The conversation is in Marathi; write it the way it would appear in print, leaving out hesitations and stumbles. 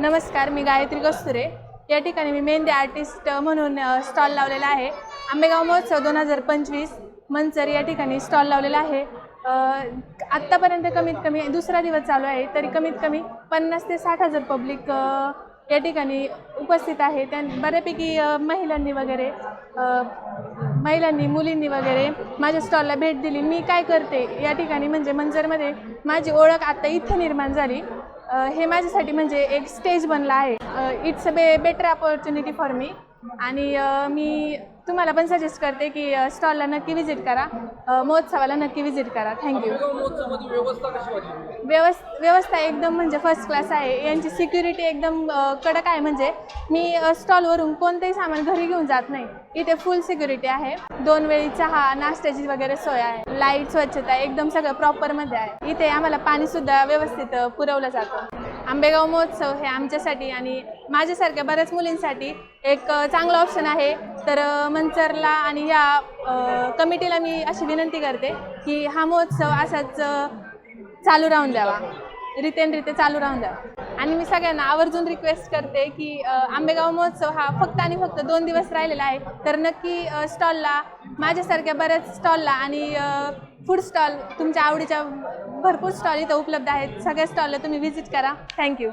नमस्कार, मी गायत्री कस्तुरे। या ठिकाणी मी मेहंदी आर्टिस्ट म्हणून स्टॉल लावलेला आहे। आंबेगाव महोत्सव 2025 मंचर या ठिकाणी स्टॉल लावलेला आहे। आत्तापर्यंत कमीत कमी दुसरा दिवस चालू आहे, तरी कमीत कमी 50 ते 60 हजार पब्लिक या ठिकाणी उपस्थित आहे। त्या बऱ्यापैकी महिलांनी मुलींनी वगैरे माझ्या स्टॉलला भेट दिली। मी काय करते या ठिकाणी म्हणजे मंचरमध्ये माझी ओळख आता इथे निर्माण झाली। हे माझ्यासाठी म्हणजे एक स्टेज बनला आहे। It's a better opportunity for me. आणि मी तुम्हाला पण सजेस्ट करते की स्टॉलला नक्की विजिट करा, महोत्सवाला नक्की विजिट करा। थँक्यू। व्यवस्था एकदम म्हणजे फर्स्ट क्लास आहे। यांची सिक्युरिटी एकदम कडक आहे। म्हणजे मी स्टॉलवरून कोणतेही सामान घरी घेऊन जात नाही। इथे फुल सिक्युरिटी आहे। 2 वेळी चहा नाश्त्याची वगैरे सोय आहे। लाईट स्वच्छता एकदम सगळं प्रॉपरमध्ये आहे। इथे आम्हाला पाणीसुद्धा व्यवस्थित पुरवलं जातं। आंबेगाव महोत्सव हे आमच्यासाठी आणि माझ्यासारख्या बऱ्याच मुलींसाठी एक चांगला ऑप्शन आहे। तर मंचरला आणि या कमिटीला मी अशी विनंती करते की हा महोत्सव असाच चालू राहून द्यावा, रिते चालू राहून द्यावा। आणि मी सगळ्यांना आवर्जून रिक्वेस्ट करते की आंबेगाव महोत्सव हा फक्त आणि फक्त 2 दिवस राहिलेला आहे। तर नक्की स्टॉलला, माझ्यासारख्या बऱ्याच स्टॉलला आणि फूड स्टॉल तुमच्या आवडीच्या भरपूर स्टॉल इथं उपलब्ध आहेत। सगळ्या स्टॉलला तुम्ही व्हिजिट करा। थँक्यू।